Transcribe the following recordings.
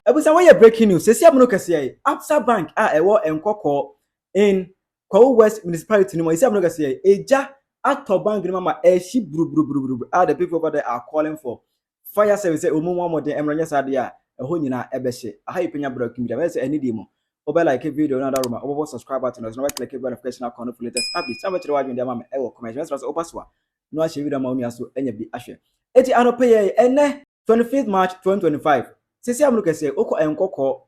Abusa, why breaking news? Sesi amuno kase ABSA Bank ewo Nkawkaw in Nkawkaw West Municipality no. Sesi amuno kase eja ato bank no mama eshi bru. The people over there are calling for fire service. Omo mo de emranya sade a eho nyina ebehye. Aha Penyah breaking media. We say any demo. Obe like video na that room. Obo subscribe button. No click the notification icon for latest updates. Some chere wadwe de mama ewo comment. We say oba so no ahye video ma unu aso enya bi ahwe. Eti anope ye ene 25th March 2025. Sesi amuno kase oko Nkawkaw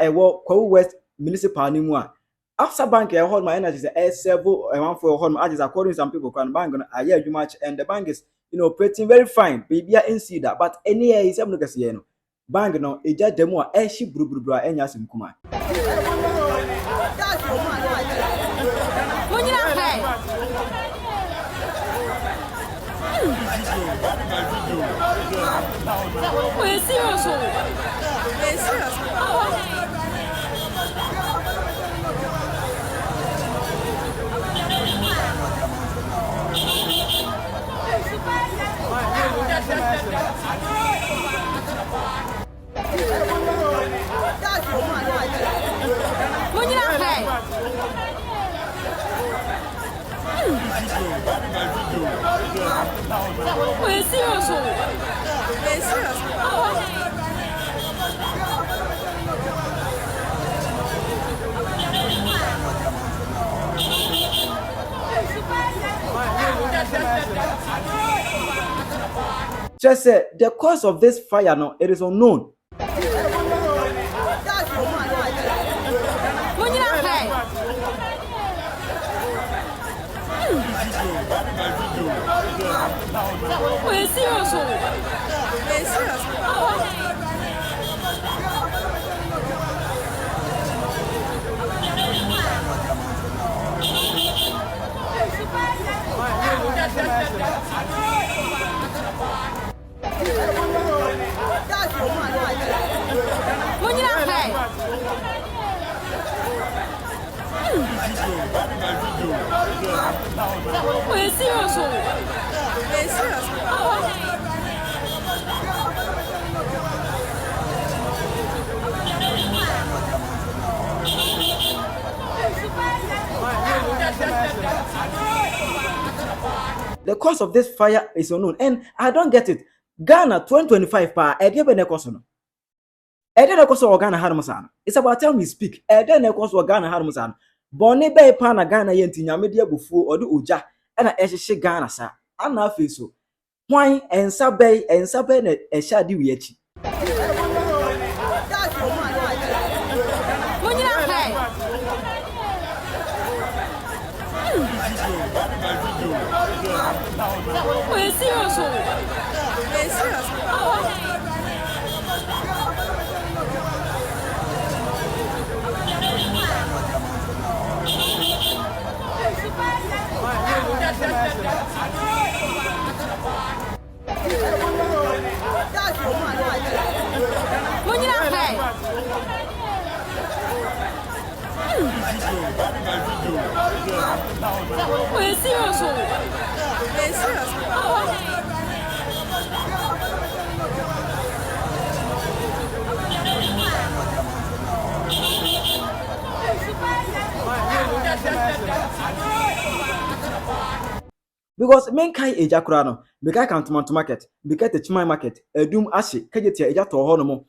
ewo Nkawkaw West Municipal ni mu a ABSA Bank hold my energy is several one for hold my according to some people can bank on a year much and the bank is operating very fine baby I see that but any year is amuno kase no bank no eja demo a eshi bru enya sim kuma Just say the cause of this fire no, it is unknown. The cause of this fire is unknown, and I don't get it. Ghana 2025 pa edebe ne koso no. Ede ne koso Ghana harmusa. It's about time we speak. Ede ne koso Ghana harmusa. Boni be pa na Ghana yenti nyame de abufuo ode oja e na ehye Ghana sa. Ana afi so. Hwan ensa be na ehya de wi achi. Because men kai eja kura no be kai cantonment market be kai techman market edum ahye kajetia eja to ho no mo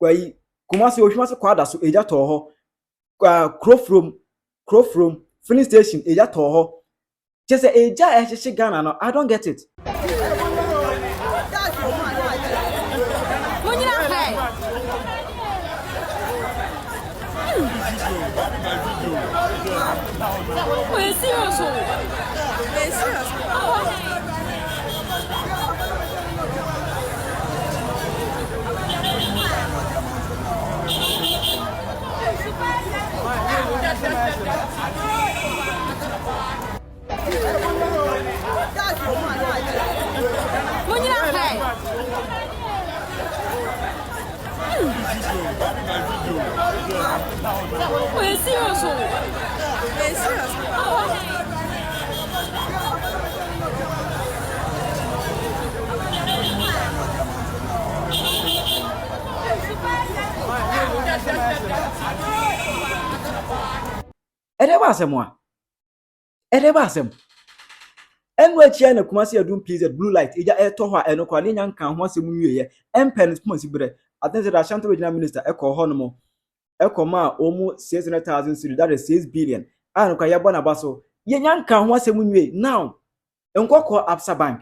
kwai kumase ohwimase kwada so eja to ho crowfrom filling station eja to ho just eja ehye Ghana no I don't get it. ba asem a ba asem enu achia na Kumasi adum PZ blue light eja eto ho a eno kwa ne nyanka ho asem nwiye empen sponsor bre attention the Ashanti regional minister eko ho no mo eko ma omu 600,000 cedi, that is 6 billion anu kwa yebo na baso ye nyanka ho asem nwiye now Nkawkaw ABSA bank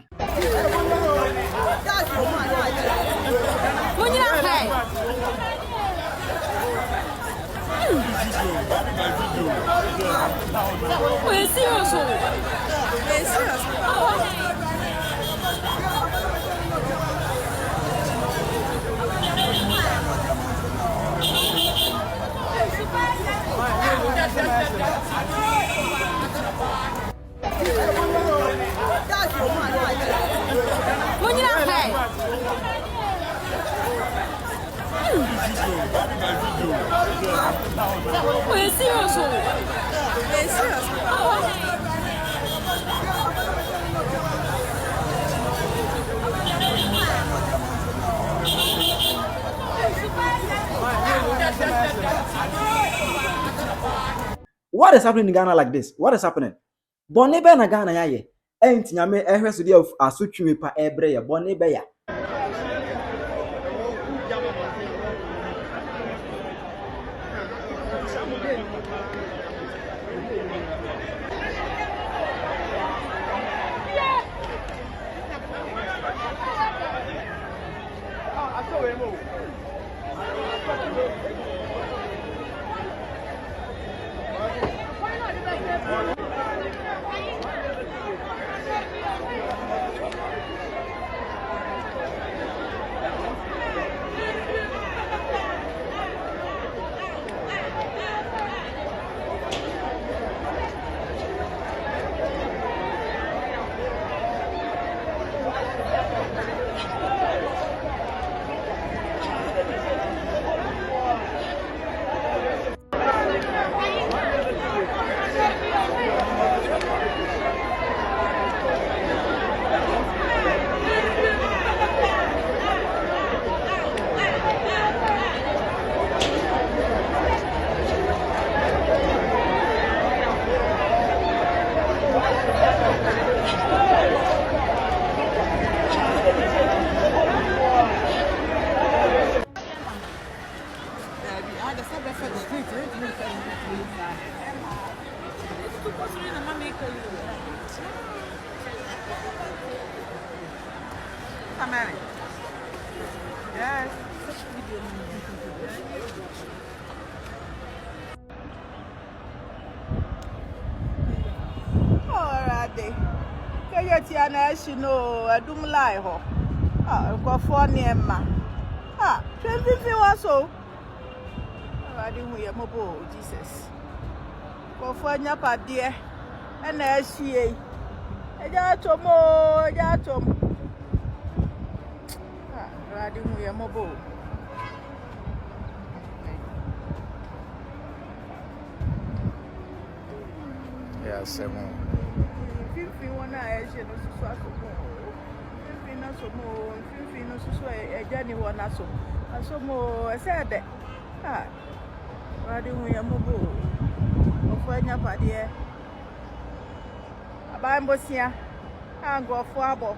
What is happening in Ghana like this? What is happening? Bonne be na Ghana ya ye. Enti nyame ehweso de asotwe pa ebre ye bonne be ya. Yes. Alright. Kayeti anashi no adum lai ho. Nkawfo ne ma. Twemfifi waso. Already hu ye mobo Jesus. Nkawfo anya pade na ahie. Eja tom. Already hu ye mobo. Yeah, seven. Fifi wana ahie no susu asomo. Fifi na somo, fifi no susu eja ni wana so. Asomo esede. Already hu ye mobo. Nkawfo anya pade Bambosia, and go for abo.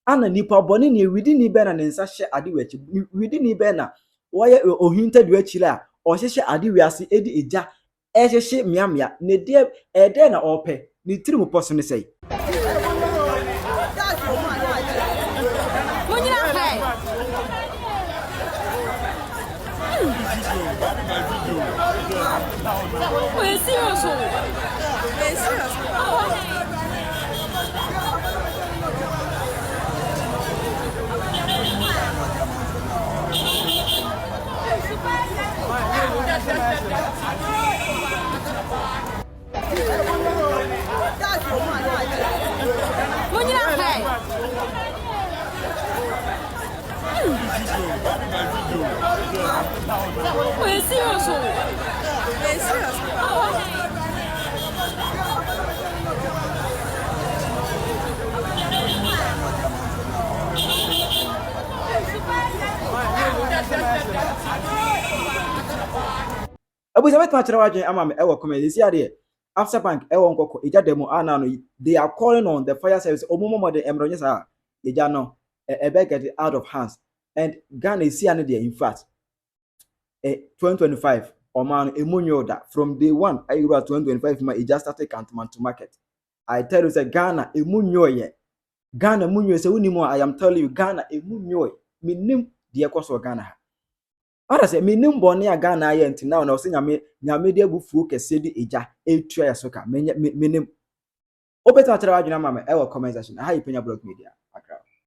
Ana nipa boni ni widi ni be na nensa hye ade wachi widi ni be na woye ohinta du achi la o hye ade wiase edi eja hye miamia ne de ede na ope ni tirimu poso ne sei We're serious. We're serious. Abu Zabet Matrawaje Amam Ewa comment this year. After bank Ewa Nkawkaw Eja demo no they are calling on the fire service Omomo de Emronyesa Eja no get it out of hands. And Ghana is here in fact 2025 Oman Emunyo that from day one I 2025 it just started Cantonment to market. I tell you say Ghana Emunyo ye Ghana Munyo say unimo I am telling you Ghana Emunyo minim the course of Ghana. Ada say minim bone a Ghana ye nti now na say nyame de abufuo kese di eja etua ya soka minim obeta atara adwena mama e comment section ha Penyah blog media.